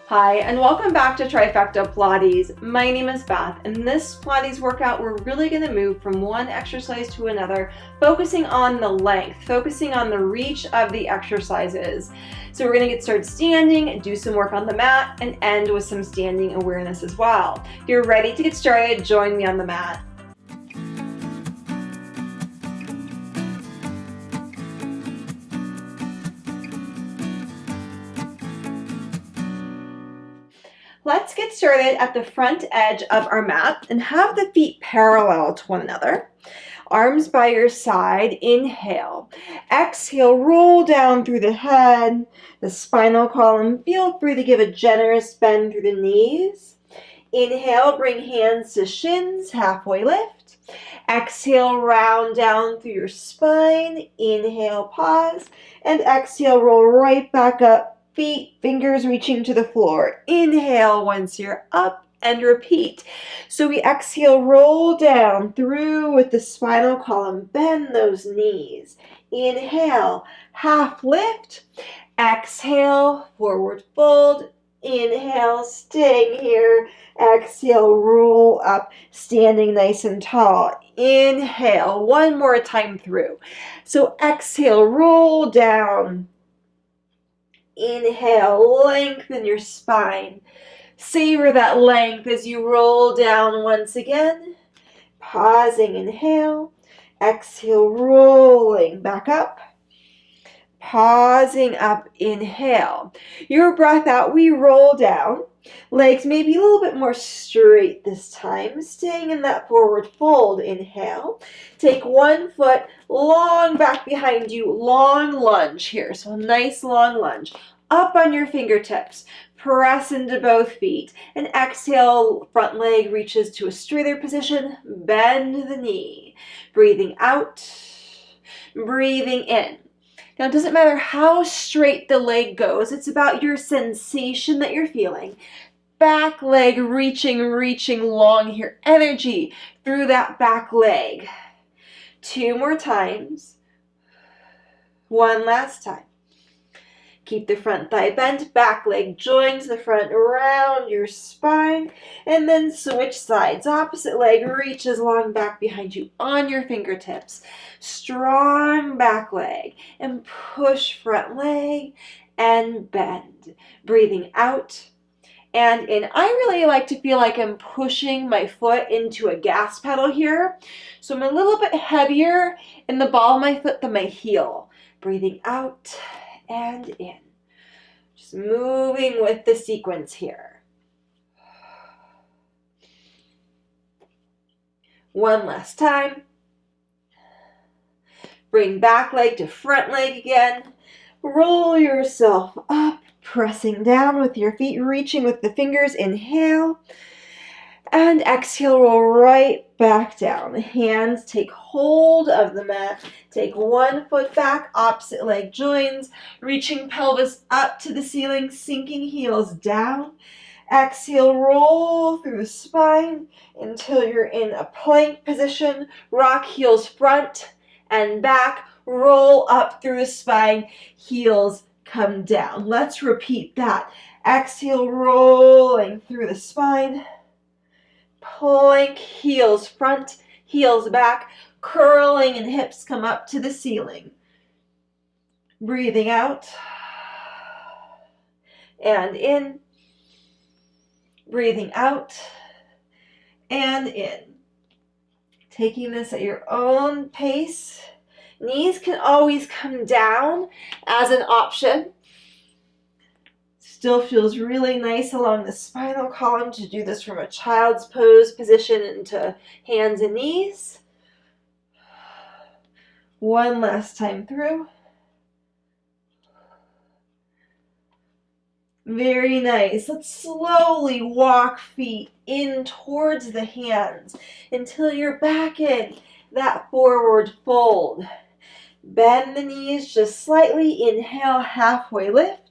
Hi, and welcome back to Trifecta Pilates. My name is Beth. In this Pilates workout, we're really going to move from one exercise to another, focusing on the length, focusing on the reach of the exercises. So we're going to get started standing, do some work on the mat, and end with some standing awareness as well. If you're ready to get started, join me on the mat. Let's get started at the front edge of our mat and have the feet parallel to one another. Arms by your side, inhale. Exhale, roll down through the head, the spinal column. Feel free to give a generous bend through the knees. Inhale, bring hands to shins, halfway lift. Exhale, round down through your spine. Inhale, pause, and exhale, roll right back up. Feet, fingers reaching to the floor. Inhale once you're up and repeat. So we exhale, roll down through with the spinal column. Bend those knees. Inhale, half lift. Exhale, forward fold. Inhale, staying here. Exhale, roll up, standing nice and tall. Inhale, one more time through. So exhale, roll down. Inhale, lengthen your spine. Savor that length as you roll down once again. Pausing, inhale. Exhale, rolling back up. Pausing up, inhale. Your breath out, we roll down. Legs maybe a little bit more straight this time. Staying in that forward fold, inhale. Take one foot long back behind you, long lunge here. So a nice long lunge. Up on your fingertips. Press into both feet. And exhale, front leg reaches to a straighter position. Bend the knee. Breathing out. Breathing in. Now, it doesn't matter how straight the leg goes. It's about your sensation that you're feeling. Back leg reaching long here. Energy through that back leg. 2 more times. One last time. Keep the front thigh bent, back leg joins the front around your spine, and then switch sides. Opposite leg reaches long back behind you on your fingertips. Strong back leg, and push front leg, and bend. Breathing out and in. I really like to feel like I'm pushing my foot into a gas pedal here. So I'm a little bit heavier in the ball of my foot than my heel. Breathing out and in. Just moving with the sequence here. One last time. Bring back leg to front leg again. Roll yourself up, pressing down with your feet, reaching with the fingers. Inhale. And exhale, roll right back down. Hands take hold of the mat. Take one foot back, opposite leg joins, reaching pelvis up to the ceiling, sinking heels down. Exhale, roll through the spine until you're in a plank position. Rock heels front and back. Roll up through the spine. Heels come down. Let's repeat that. Exhale, rolling through the spine. Plank, heels front, heels back, curling and hips come up to the ceiling. Breathing out and in. Breathing out and in. Taking this at your own pace. Knees can always come down as an option. Still feels really nice along the spinal column to do this from a child's pose position into hands and knees. One last time through. Very nice. Let's slowly walk feet in towards the hands until you're back in that forward fold. Bend the knees just slightly. Inhale, halfway lift.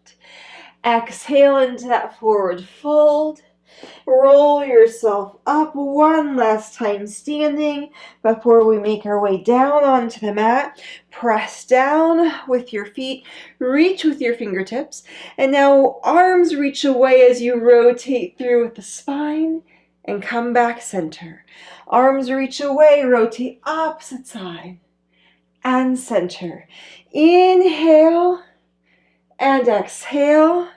Exhale into that forward fold. Roll yourself up one last time standing before we make our way down onto the mat. Press down with your feet, reach with your fingertips, and now arms reach away as you rotate through with the spine and come back center. Arms reach away, rotate opposite side and center. Inhale and exhale.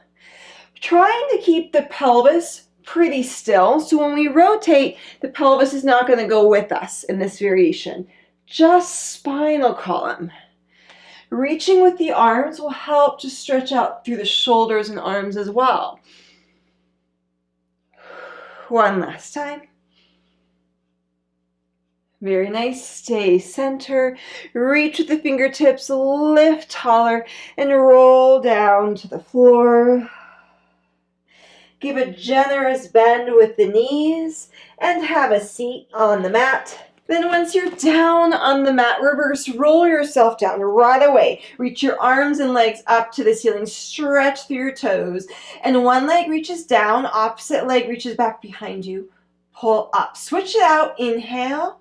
Trying to keep the pelvis pretty still, so when we rotate, the pelvis is not going to go with us in this variation. Just spinal column. Reaching with the arms will help to stretch out through the shoulders and arms as well. One last time. Very nice. Stay center. Reach with the fingertips, lift taller, and roll down to the floor. Give a generous bend with the knees and have a seat on the mat. Then once you're down on the mat, reverse roll yourself down right away. Reach your arms and legs up to the ceiling. Stretch through your toes. And one leg reaches down, opposite leg reaches back behind you. Pull up. Switch it out. Inhale.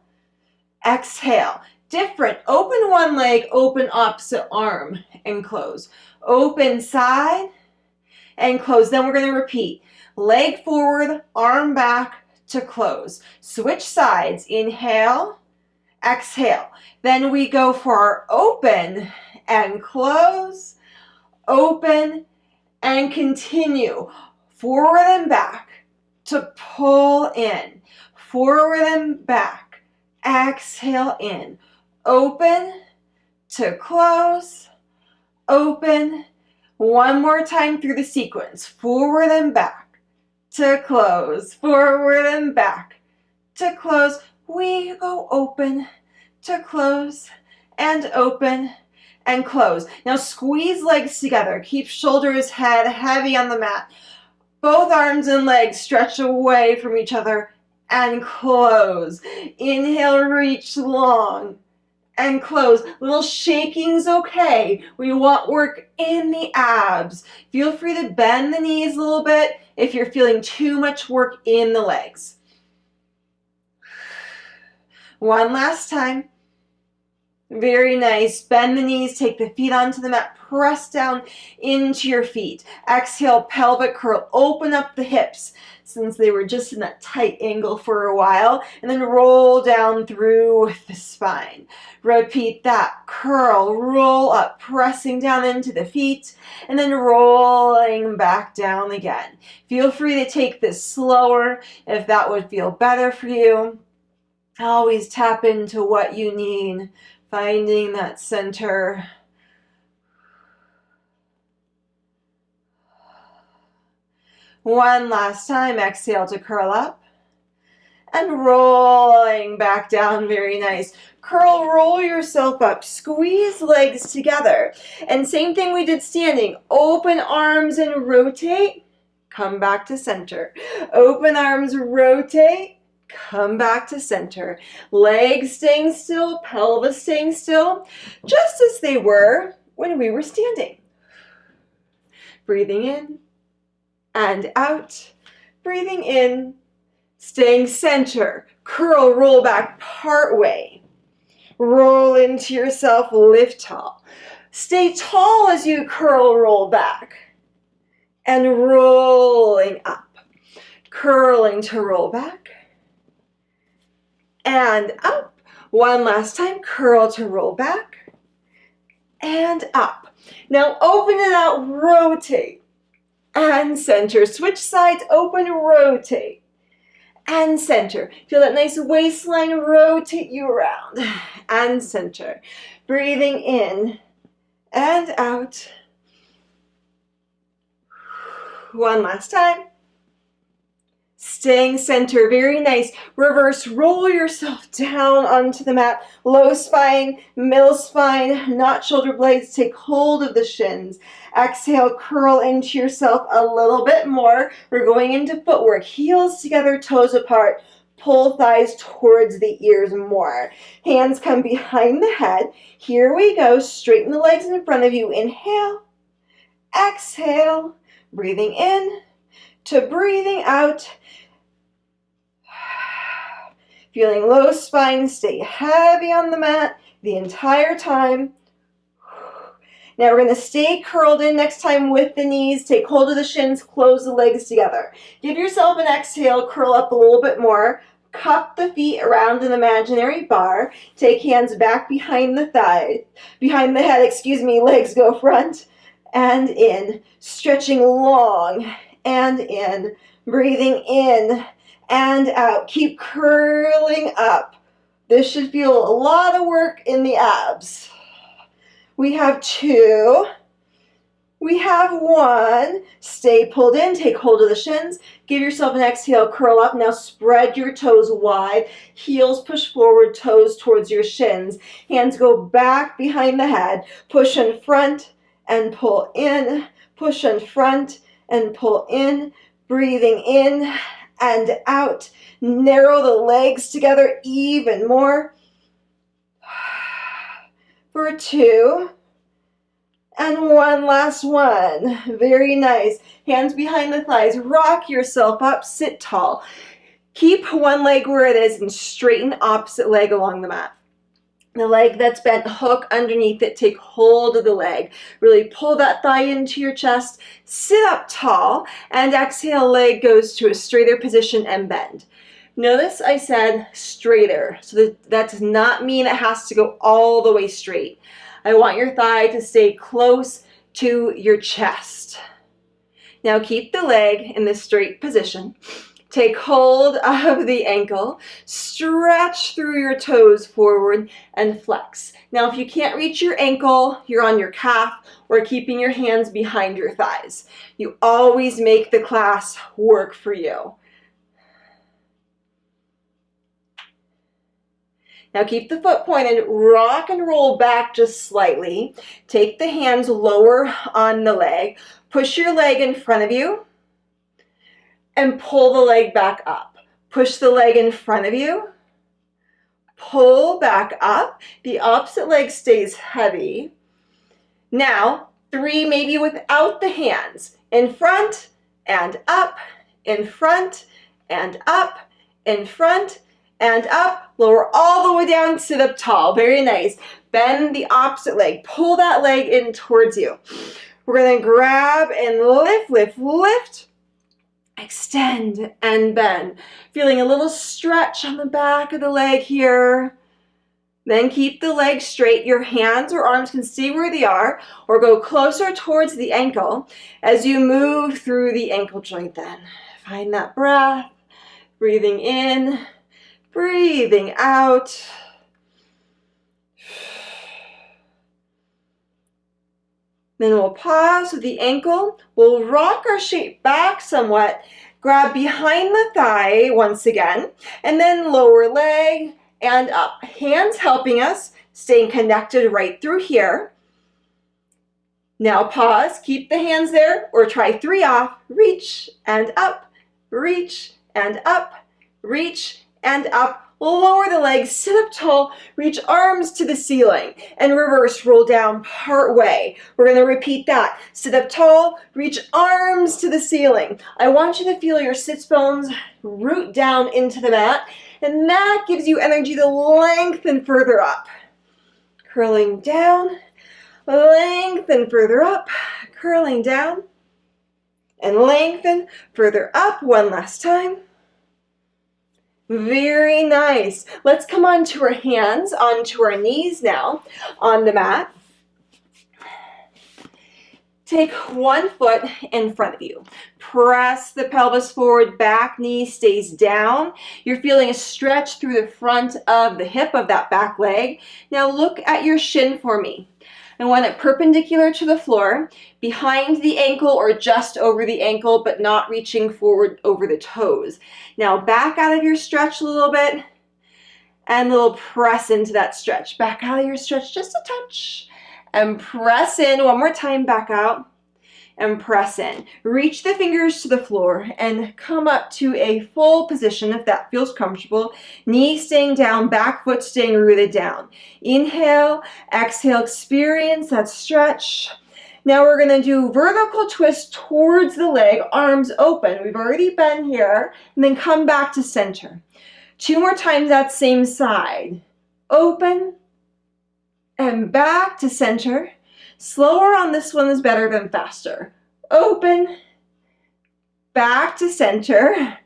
Exhale. Different. Open one leg, open opposite arm, and close. Open side and close. Then we're going to repeat. Leg forward, arm back to close. Switch sides. Inhale, exhale. Then we go for our open and close, open and continue. Forward and back to pull in. Forward and back. Exhale in. Open to close, open. One more time through the sequence. Forward and back to close. Forward and back to close. We go open to close and open and close. Now squeeze legs together. Keep shoulders, head heavy on the mat. Both arms and legs stretch away from each other and close. Inhale, reach long and close. Little shaking's okay. We want work in the abs. Feel free to bend the knees a little bit if you're feeling too much work in the legs. One last time. Very nice. Bend the knees, take the feet onto the mat, press down into your feet. Exhale, pelvic curl, open up the hips since they were just in that tight angle for a while, and then roll down through the spine. Repeat that. Curl, roll up, pressing down into the feet, and then rolling back down again. Feel free to take this slower if that would feel better for you. Always tap into what you need. Finding that center. One last time, exhale to curl up. And rolling back down, very nice. Curl, roll yourself up, squeeze legs together. And same thing we did standing. Open arms and rotate, come back to center. Open arms, rotate. Come back to center. Legs staying still, pelvis staying still, just as they were when we were standing. Breathing in and out. Breathing in, staying center. Curl, roll back part way. Roll into yourself, lift tall. Stay tall as you curl, roll back. And rolling up. Curling to roll back. And up. One last time, curl to roll back. And up. Now open it out, rotate. And center. Switch sides, open, rotate. And center. Feel that nice waistline, rotate you around. And center. Breathing in and out. One last time. Staying center, very nice. Reverse, roll yourself down onto the mat. Low spine, middle spine, not shoulder blades. Take hold of the shins. Exhale, curl into yourself a little bit more. We're going into footwork. Heels together, toes apart. Pull thighs towards the ears more. Hands come behind the head. Here we go. Straighten the legs in front of you. Inhale. Exhale. Breathing in. to breathing out. Feeling low spine, stay heavy on the mat the entire time. Now we're going to stay curled in next time with the knees. Take hold of the shins, close the legs together. Give yourself an exhale, curl up a little bit more. Cup the feet around an imaginary bar. Take hands back behind the thigh, behind the head, legs go front and in. Stretching long and in. Breathing in and out. Keep curling up. This should feel a lot of work in the abs. We have 2. We have 1. Stay pulled in. Take hold of the shins. Give yourself an exhale. Curl up. Now spread your toes wide. Heels push forward. Toes towards your shins. Hands go back behind the head. Push in front and pull in. Push in front and pull in. Breathing in and out. Narrow the legs together even more. For 2. And 1 last one. Very nice. Hands behind the thighs. Rock yourself up. Sit tall. Keep one leg where it is and straighten opposite leg along the mat. The leg that's bent, hook underneath it. Take hold of the leg. Really pull that thigh into your chest. Sit up tall and exhale, leg goes to a straighter position and bend. Notice I said straighter, so that does not mean it has to go all the way straight. I want your thigh to stay close to your chest. Now keep the leg in the straight position. Take hold of the ankle, stretch through your toes forward and flex. Now if you can't reach your ankle, you're on your calf or keeping your hands behind your thighs. You always make the class work for you. Now keep the foot pointed, rock and roll back just slightly. Take the hands lower on the leg. Push your leg in front of you and pull the leg back up. Push the leg in front of you. Pull back up. The opposite leg stays heavy. Now, 3 maybe without the hands. In front and up, in front and up, in front and up. Lower all the way down, sit up tall. Very nice. Bend the opposite leg. Pull that leg in towards you. We're going to grab and lift, lift, lift. Extend and bend. Feeling a little stretch on the back of the leg here. Then keep the leg straight. Your hands or arms can stay where they are or go closer towards the ankle as you move through the ankle joint then. Find that breath. Breathing in. Breathing out. Then we'll pause with the ankle. We'll rock our shape back somewhat. Grab behind the thigh once again. And then lower leg and up. Hands helping us, staying connected right through here. Now pause. Keep the hands there or try 3 off. Reach and up. Reach and up. Reach and up. Lower the legs, sit up tall, reach arms to the ceiling, and reverse, roll down part way. We're going to repeat that. Sit up tall, reach arms to the ceiling. I want you to feel your sits bones root down into the mat, and that gives you energy to lengthen further up. Curling down, lengthen further up, curling down, and lengthen further up. One last time. Very nice. Let's come onto our hands, onto our knees now on the mat. Take one foot in front of you. Press the pelvis forward, back knee stays down. You're feeling a stretch through the front of the hip of that back leg. Now look at your shin for me. I want it perpendicular to the floor, behind the ankle or just over the ankle, but not reaching forward over the toes. Now back out of your stretch a little bit, and a little press into that stretch. Back out of your stretch just a touch, and press in. One more time, back out, and press in. Reach the fingers to the floor, and come up to a full position if that feels comfortable. Knee staying down, back foot staying rooted down. Inhale, exhale, experience that stretch. Now we're going to do vertical twist towards the leg, arms open. We've already been here. And then come back to center. 2 more times that same side. Open and back to center. Slower on this one is better than faster. Open, back to center.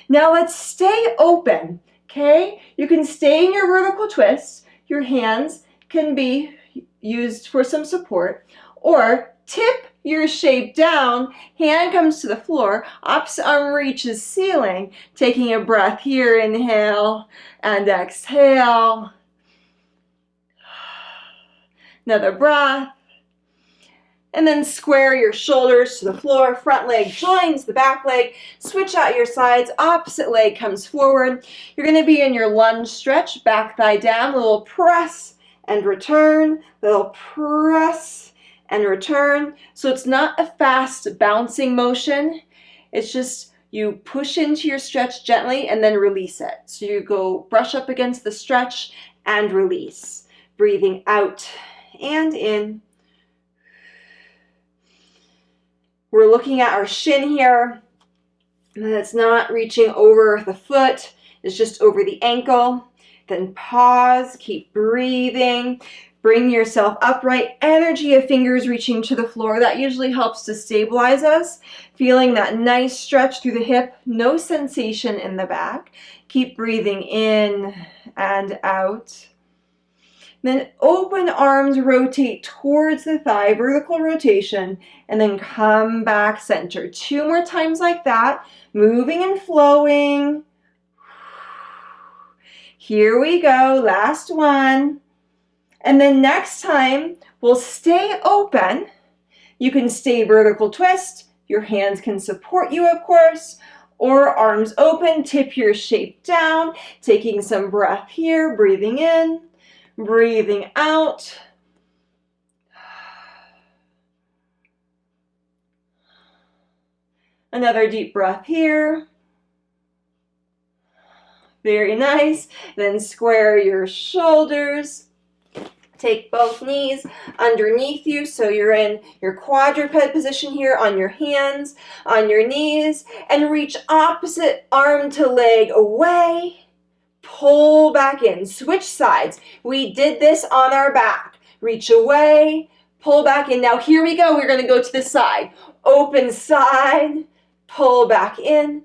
Now let's stay open, okay? You can stay in your vertical twist. Your hands can be used for some support, or tip your shape down, hand comes to the floor, opposite arm reaches ceiling, taking a breath here, inhale and exhale. Another breath. And then square your shoulders to the floor, front leg joins the back leg, switch out your sides, opposite leg comes forward. You're going to be in your lunge stretch, back thigh down, a little press and return, little press and return. So it's not a fast bouncing motion, it's just you push into your stretch gently and then release it. So you go brush up against the stretch and release. Breathing out and in. We're looking at our shin here, and it's not reaching over the foot, it's just over the ankle. Then pause, keep breathing, bring yourself upright, energy of fingers reaching to the floor. That usually helps to stabilize us. Feeling that nice stretch through the hip, no sensation in the back. Keep breathing in and out. Then open arms, rotate towards the thigh, vertical rotation, and then come back center. 2 more times like that, moving and flowing. Here we go, last one. And then next time, we'll stay open. You can stay vertical twist. Your hands can support you, of course, or arms open, tip your shape down, taking some breath here, breathing in. Breathing out. Another deep breath here. Very nice. Then square your shoulders. Take both knees underneath you so you're in your quadruped position here on your hands, on your knees, and reach opposite arm to leg away. Pull back in, switch sides. We did this on our back. Reach away, pull back in. Now here we go, we're gonna go to the side. Open side, pull back in,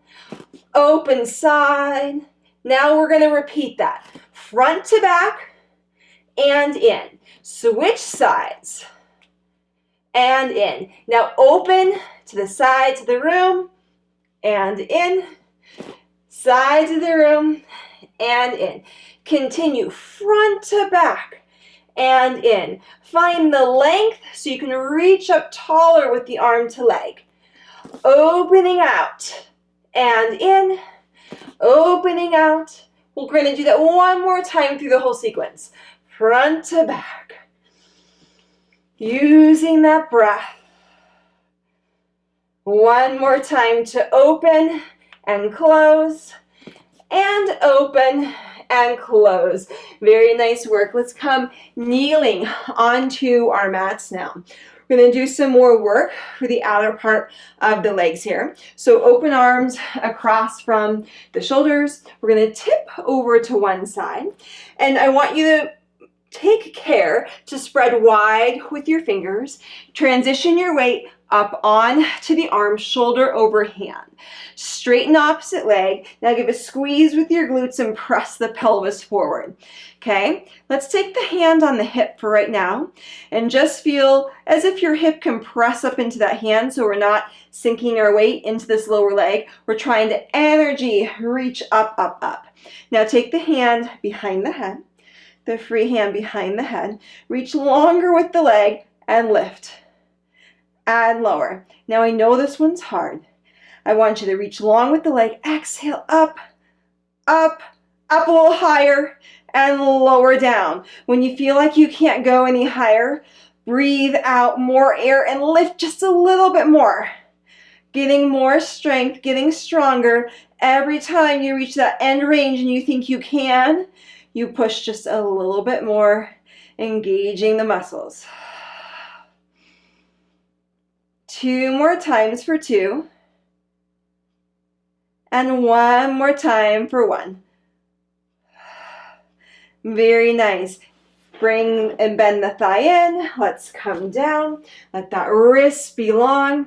open side. Now we're gonna repeat that. Front to back and in. Switch sides and in. Now open to the sides of the room and in. Sides of the room and in. Continue front to back and in. Find the length so you can reach up taller with the arm to leg. Opening out and in, opening out. We're going to do that one more time through the whole sequence. Front to back. Using that breath. One more time to open and close. And open and close. Very nice work. Let's come kneeling onto our mats now. We're going to do some more work for the outer part of the legs here. So open arms across from the shoulders. We're going to tip over to one side. And I want you to take care to spread wide with your fingers. Transition your weight up on to the arm, shoulder over hand. Straighten opposite leg. Now give a squeeze with your glutes and press the pelvis forward. Okay, let's take the hand on the hip for right now and just feel as if your hip can press up into that hand so we're not sinking our weight into this lower leg. We're trying to energy reach up, up, up. Now take the hand behind the head, the free hand behind the head. Reach longer with the leg and lift. And lower. Now I know this one's hard. I want you to reach long with the leg. Exhale, up, up, up a little higher, and lower down. When you feel like you can't go any higher, breathe out more air and lift just a little bit more. Getting more strength, getting stronger. Every time you reach that end range and you think you can, you push just a little bit more, engaging the muscles. 2 more times for 2. And 1 more time for 1. Very nice. Bring and bend the thigh in. Let's come down. Let that wrist be long.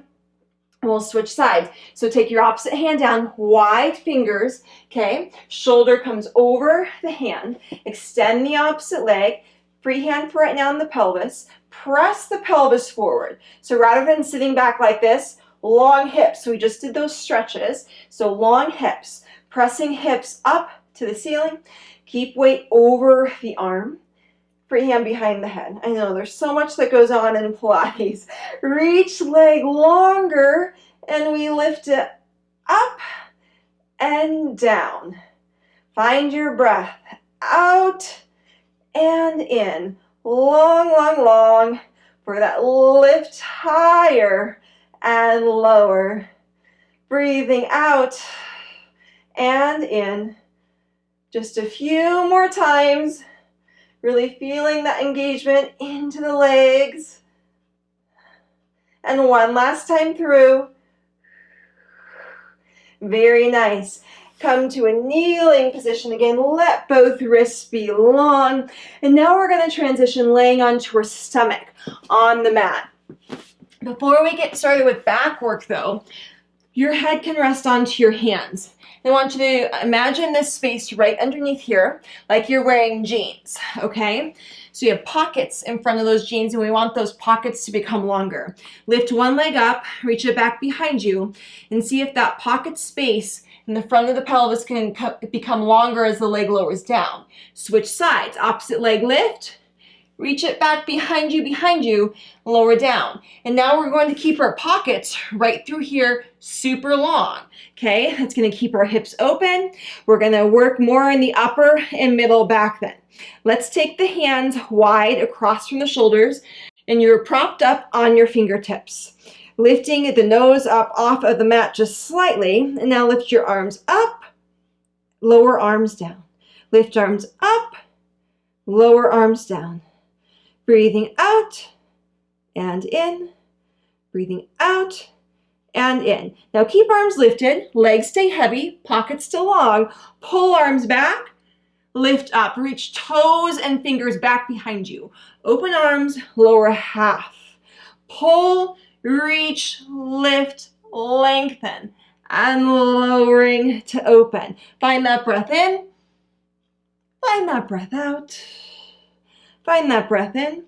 We'll switch sides. So take your opposite hand down, wide fingers, okay? Shoulder comes over the hand. Extend the opposite leg. Free hand for right now in the pelvis. Press the pelvis forward. So rather than sitting back like this, long hips. So we just did those stretches. So long hips. Pressing hips up to the ceiling. Keep weight over the arm. Free hand behind the head. I know there's so much that goes on in Pilates. Reach leg longer and we lift it up and down. Find your breath out and in. Long, long, long for that lift higher and lower. Breathing out and in. Just a few more times. Really feeling that engagement into the legs. And one last time through. Very nice. Come to a kneeling position again. Let both wrists be long. And now we're going to transition laying onto our stomach on the mat. Before we get started with back work though, your head can rest onto your hands. I want you to imagine this space right underneath here, like you're wearing jeans, okay? So you have pockets in front of those jeans, and we want those pockets to become longer. Lift one leg up, reach it back behind you, and see if that pocket space in the front of the pelvis can become longer as the leg lowers down. Switch sides, opposite leg lift, reach it back behind you, lower down. And now we're going to keep our pockets right through here super long, okay? That's gonna keep our hips open. We're gonna work more in the upper and middle back then. Let's take the hands wide across from the shoulders, and you're propped up on your fingertips. Lifting the nose up off of the mat just slightly, and now lift your arms up, lower arms down. Lift arms up, lower arms down. Breathing out and in, breathing out and in. Now keep arms lifted, legs stay heavy, pockets still long. Pull arms back, lift up, reach toes and fingers back behind you. Open arms, lower half. Pull, reach, lift, lengthen, and lowering to open. Find that breath in, find that breath out. Find that breath in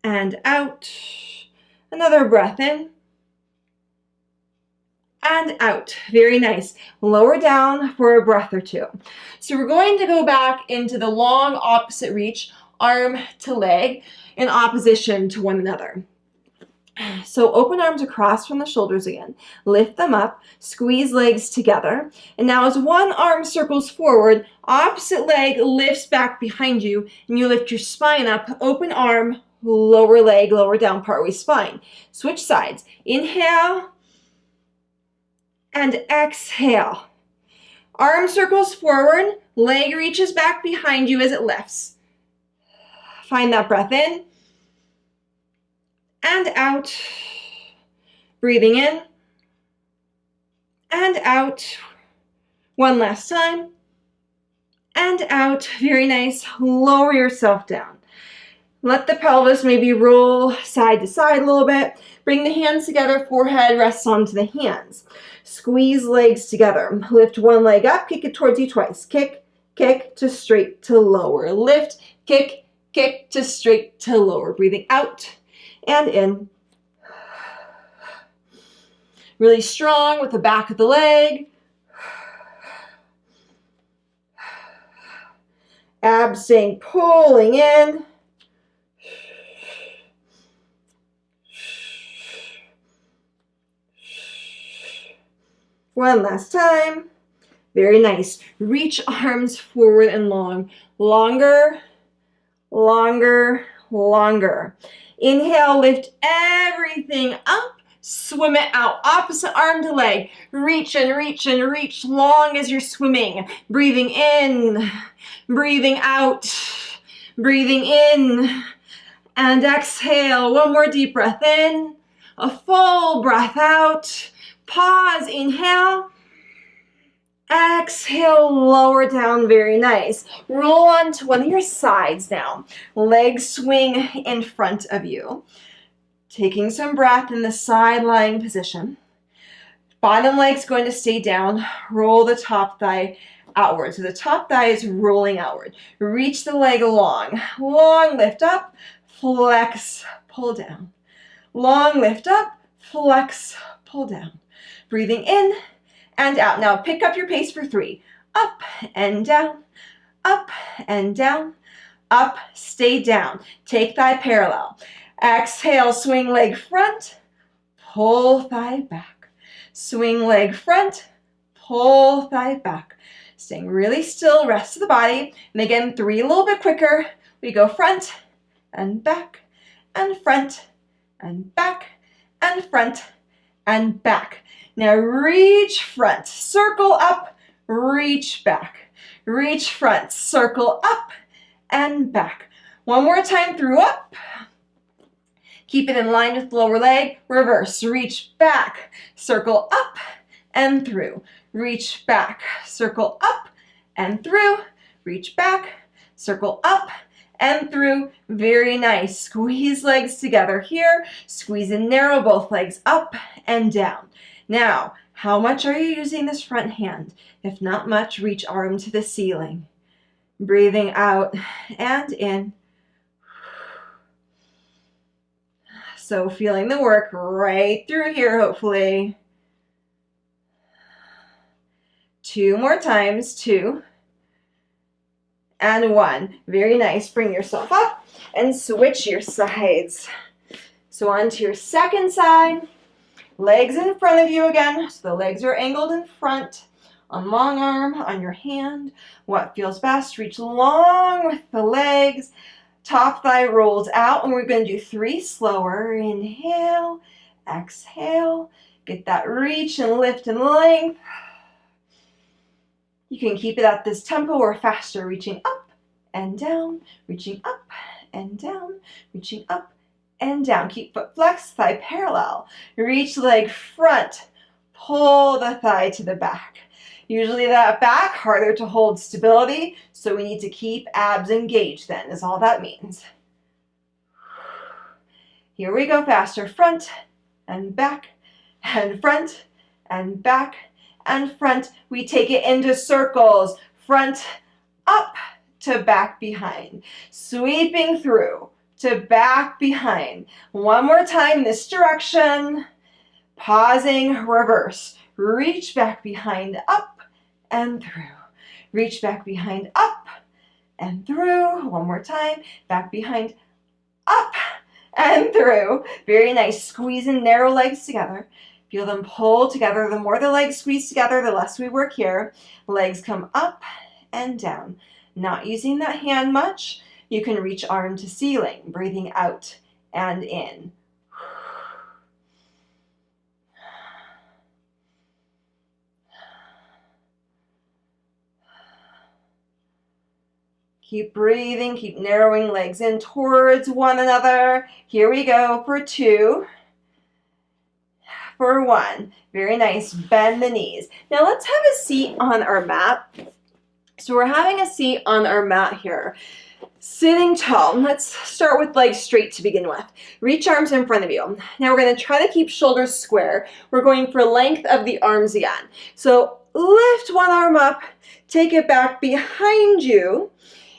and out. Another breath in and out. Very nice. Lower down for a breath or two. So we're going to go back into the long opposite reach, arm to leg, in opposition to one another. So open arms across from the shoulders again. Lift them up, squeeze legs together. And now as one arm circles forward, opposite leg lifts back behind you, and you lift your spine up, open arm, lower leg, lower down, partway spine. Switch sides. Inhale and exhale. Arm circles forward, leg reaches back behind you as it lifts. Find that breath in and out, breathing in and out. One last time, and out. Very nice. Lower yourself down. Let the pelvis maybe roll side to side a little bit. Bring the hands together, forehead rests onto the hands. Squeeze legs together. Lift one leg up, kick it towards you twice. Kick, kick to straight to lower. Lift, kick, kick to straight to lower. Breathing out and in. Really strong with the back of the leg. Abs staying pulling in. One last time. Very nice. Reach arms forward and long. Longer, longer, longer. Inhale, lift everything up. Swim it out. Opposite arm to leg. Reach and reach and reach long as you're swimming. Breathing in, breathing out, breathing in, And exhale, one more deep breath in, a full breath out. Pause, inhale. Exhale, lower down, very nice. Roll onto one of your sides now. Legs swing in front of you. Taking some breath in the side lying position. Bottom leg's going to stay down. Roll the top thigh outward. So the top thigh is rolling outward. Reach the leg long. Long lift up, flex, pull down. Long lift up, flex, pull down. Breathing in and out. Now pick up your pace for 3. Up and down, up and down, up, stay down. Take thigh parallel. Exhale, swing leg front, pull thigh back. Swing leg front, pull thigh back. Staying really still, rest of the body. And again, 3 a little bit quicker. We go front and back and front and back and front and back. Now reach front, circle up, reach back. Reach front, circle up and back. One more time through up. Keep it in line with the lower leg. Reverse, reach back, circle up and through. Reach back, circle up and through. Reach back, circle up and through. Very nice. Squeeze legs together here. Squeeze and narrow both legs up and down. Now, how much are you using this front hand? If not much, reach arm to the ceiling. Breathing out and in. So feeling the work right through here, hopefully. 2 more times, 2 and 1. Very nice. Bring yourself up and switch your sides. So onto your second side. Legs in front of you again. So the legs are angled in front. On long arm, on your hand. What feels best? Reach long with the legs. Top thigh rolls out, and we're going to do 3 slower. Inhale, exhale. Get that reach and lift and length. You can keep it at this tempo or faster, reaching up and down, reaching up and down, reaching up and down. Keep foot flexed, thigh parallel. Reach leg front, pull the thigh to the back. Usually that back, harder to hold stability, so we need to keep abs engaged then, is all that means. Here we go, faster. Front and back and front and back and front. We take it into circles. Front, up to back behind. Sweeping through to back behind. One more time this direction. Pausing, reverse. Reach back behind, up and through. Reach back behind, up and through. One more time. Back behind, up and through. Very nice. Squeeze and narrow legs together. Feel them pull together. The more the legs squeeze together, the less we work here. Legs come up and down. Not using that hand much. You can reach arm to ceiling. Breathing out and in. Keep breathing, keep narrowing legs in towards one another. Here we go for 2, for 1. Very nice, bend the knees. Now let's have a seat on our mat. So we're having a seat on our mat here. Sitting tall. Let's start with legs straight to begin with. Reach arms in front of you. Now we're going to try to keep shoulders square. We're going for length of the arms again. So lift one arm up, take it back behind you.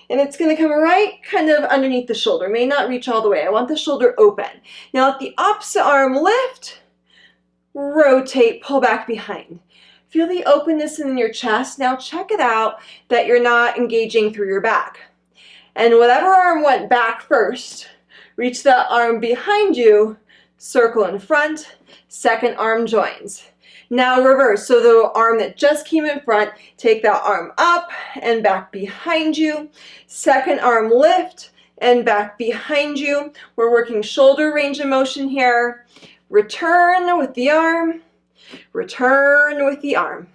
And it's going to come right kind of underneath the shoulder. May not reach all the way. I want the shoulder open. Now let the opposite arm lift, rotate, pull back behind. Feel the openness in your chest. Now check it out that you're not engaging through your back. And whatever arm went back first, reach that arm behind you, circle in front, second arm joins. Now reverse, so the arm that just came in front, take that arm up and back behind you. Second arm lift and back behind you. We're working shoulder range of motion here. Return with the arm, return with the arm.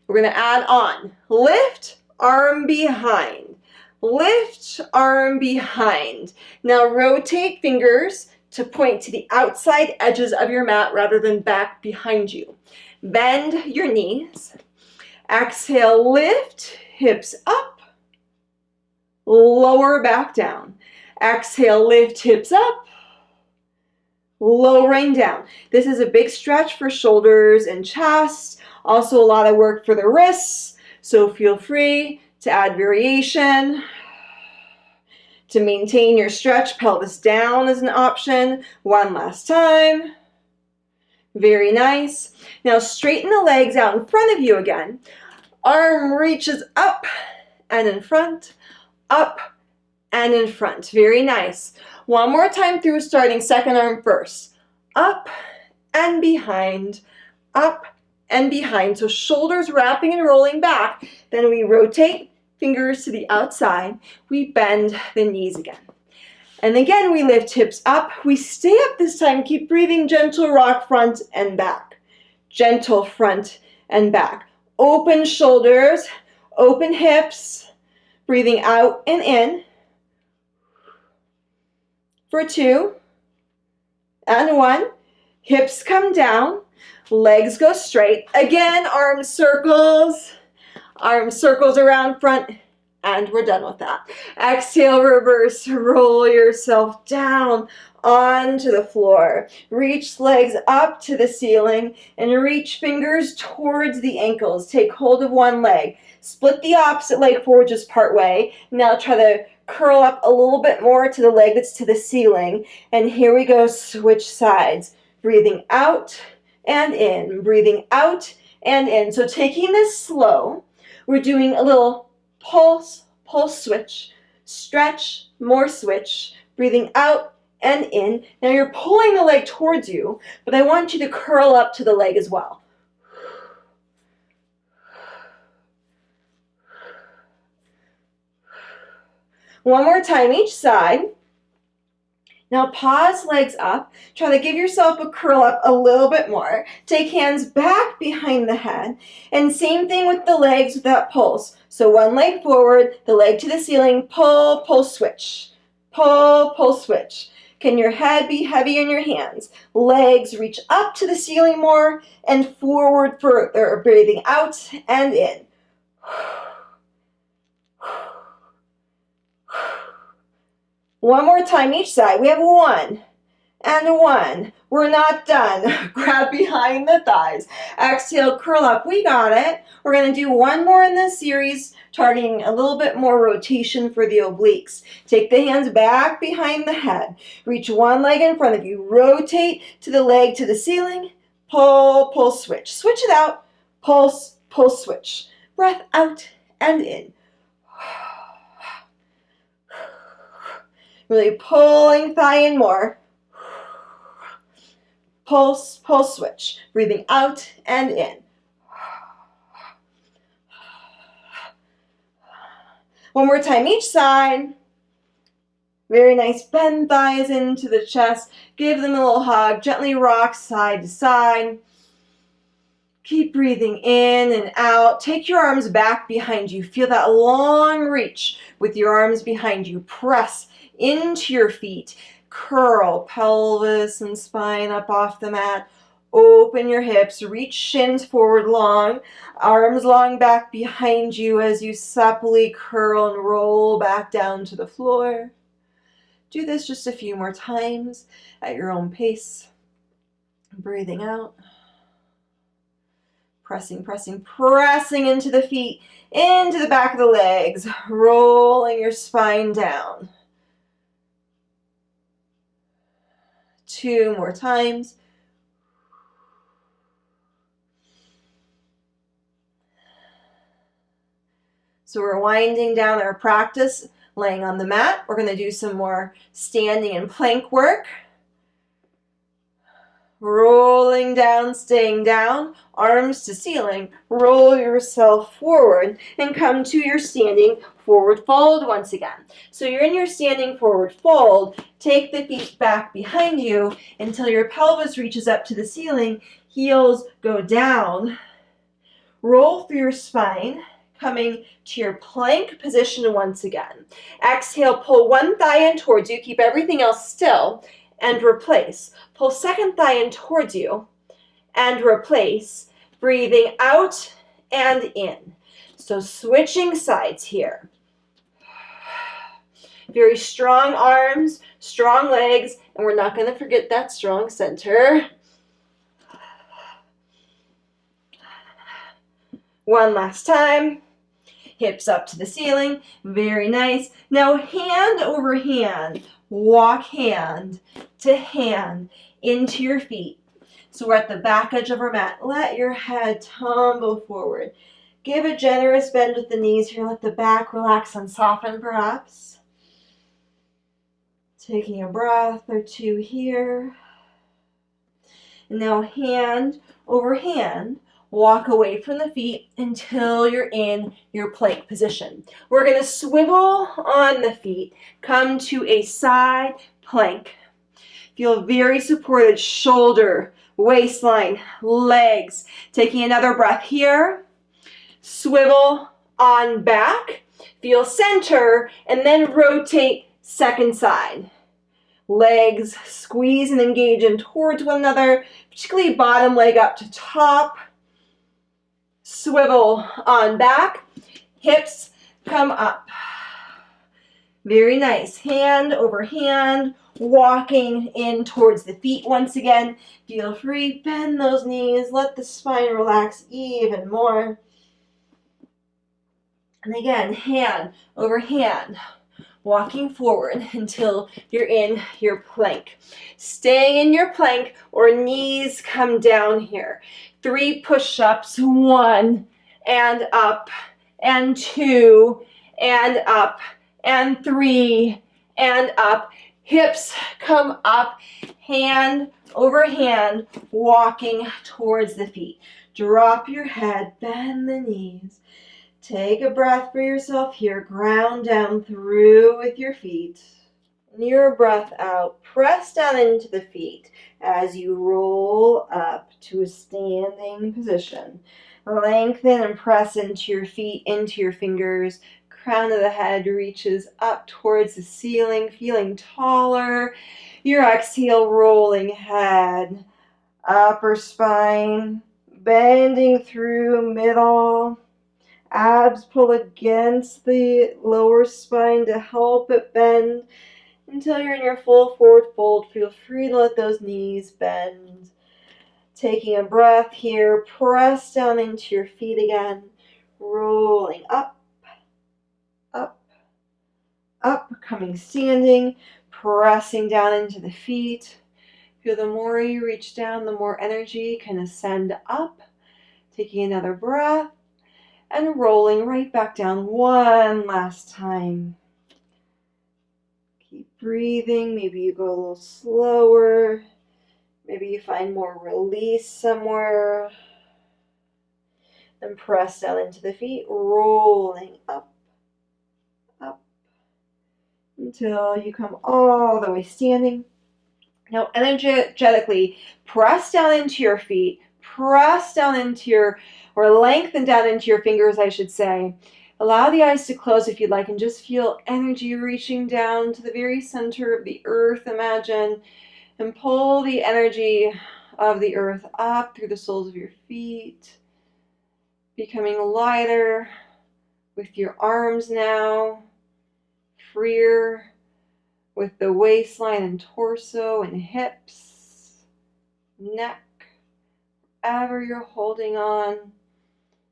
We're going to add on. Lift, arm behind. lift, arm behind. Now rotate fingers to point to the outside edges of your mat rather than back behind you. Bend your knees. Exhale, lift, hips up, lower back down. Exhale, lift, hips up, lowering down. This is a big stretch for shoulders and chest. Also a lot of work for the wrists, so feel free to add variation. To maintain your stretch, pelvis down is an option. One last time. Very nice. Now straighten the legs out in front of you again. Arm reaches up and in front, up and in front. Very nice. One more time through, starting second arm first. Up and behind, up and behind. So shoulders wrapping and rolling back. Then we rotate fingers to the outside. We bend the knees again. And again, we lift hips up. We stay up this time. Keep breathing. Gentle rock front and back. Gentle front and back. Open shoulders, open hips. Breathing out and in. For 2 and 1. Hips come down. Legs go straight. Again, arm circles around front, and we're done with that. Exhale, reverse, roll yourself down onto the floor. Reach legs up to the ceiling and reach fingers towards the ankles. Take hold of one leg. Split the opposite leg forward just part way. Now try to curl up a little bit more to the leg that's to the ceiling. And here we go, switch sides. Breathing out and in, breathing out and in. So taking this slow, we're doing a little pulse, pulse switch, stretch, more switch, breathing out and in. Now you're pulling the leg towards you, but I want you to curl up to the leg as well. One more time each side. Now pause, legs up. Try to give yourself a curl up a little bit more. Take hands back behind the head. And same thing with the legs with that pulse. So one leg forward, the leg to the ceiling, pull, pull, switch. Pull, pull, switch. Can your head be heavy in your hands? Legs reach up to the ceiling more and forward further. Breathing out and in. One more time each side. We have 1 and 1. We're not done. Grab behind the thighs. Exhale, curl up. We got it. We're going to do one more in this series, targeting a little bit more rotation for the obliques. Take the hands back behind the head. Reach one leg in front of you. Rotate to the leg to the ceiling. Pull, pull, switch. Switch it out. Pulse, pull, switch. Breath out and in. Really pulling thigh in more. Pulse, pulse, switch. Breathing out and in. One more time each side. Very nice. Bend thighs into the chest. Give them a little hug. Gently rock side to side. Keep breathing in and out. Take your arms back behind you. Feel that long reach with your arms behind you. Press into your feet. Curl pelvis and spine up off the mat. Open your hips. Reach shins forward long. Arms long back behind you as you supplely curl and roll back down to the floor. Do this just a few more times at your own pace. Breathing out. Pressing, pressing, pressing into the feet, into the back of the legs. Rolling your spine down. 2 more times. So we're winding down our practice, laying on the mat. We're going to do some more standing and plank work. Rolling down, staying down, arms to ceiling. Roll yourself forward and come to your standing forward fold once again. So you're in your standing forward fold. Take the feet back behind you until your pelvis reaches up to the ceiling. Heels go down. Roll through your spine. coming to your plank position once again. Exhale, pull one thigh in towards you. Keep everything else still and replace. Pull second thigh in towards you and replace. Breathing out and in. So switching sides here. Very strong arms, strong legs, and we're not going to forget that strong center. One last time. Hips up to the ceiling. Very nice. Now hand over hand. Walk hand to hand into your feet. So we're at the back edge of our mat. Let your head tumble forward. Give a generous bend with the knees here. Let the back relax and soften perhaps. Taking a breath or two here. And now hand over hand, walk away from the feet until you're in your plank position. We're going to swivel on the feet, come to a side plank. Feel very supported, shoulder, waistline, legs. Taking another breath here. Swivel on back. Feel center, and then rotate second side. Legs squeeze and engage in towards one another, particularly bottom leg up to top. Swivel on back. Hips come up. Very nice. Hand over hand, walking in towards the feet once again. Feel free, bend those knees, let the spine relax even more. And again, hand over hand, walking forward until you're in your plank. Staying in your plank or knees come down here. 3 push-ups, 1, and up, and 2, and up, and 3, and up. Hips come up, hand over hand, walking towards the feet. Drop your head, bend the knees. Take a breath for yourself here. Ground down through with your feet. And your breath out. Press down into the feet as you roll up to a standing position. Lengthen and press into your feet, into your fingers. Crown of the head reaches up towards the ceiling, feeling taller. Your exhale, rolling head, upper spine, bending through middle. Abs pull against the lower spine to help it bend until you're in your full forward fold. Feel free to let those knees bend. Taking a breath here, press down into your feet again, rolling up, up, up, coming standing, pressing down into the feet. Feel the more you reach down, the more energy can ascend up. Taking another breath. And rolling right back down one last time. Keep breathing. Maybe you go a little slower. Maybe you find more release somewhere. Then press down into the feet, rolling up, up, until you come all the way standing. Now energetically press down into your feet, press down into your, or lengthen down into your fingers, I should say. Allow the eyes to close if you'd like, and just feel energy reaching down to the very center of the earth, imagine, and pull the energy of the earth up through the soles of your feet, becoming lighter with your arms now, freer with the waistline and torso and hips, neck, wherever you're holding on.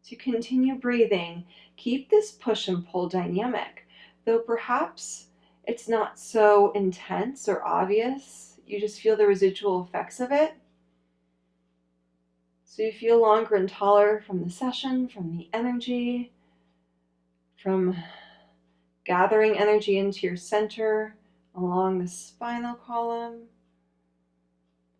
To continue breathing, keep this push and pull dynamic, though perhaps it's not so intense or obvious. You just feel the residual effects of it. So you feel longer and taller from the session, from the energy, from gathering energy into your center along the spinal column.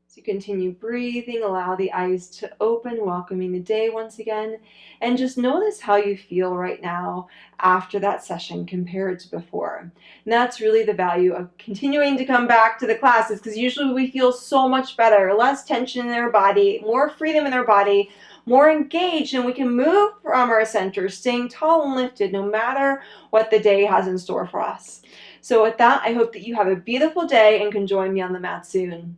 So you continue breathing, allow the eyes to open, welcoming the day once again, and just notice how you feel right now after that session compared to before. And that's really the value of continuing to come back to the classes, because usually we feel so much better, less tension in our body, more freedom in our body more engaged, and we can move from our center, staying tall and lifted no matter what the day has in store for us. So with that, I hope that you have a beautiful day and can join me on the mat soon.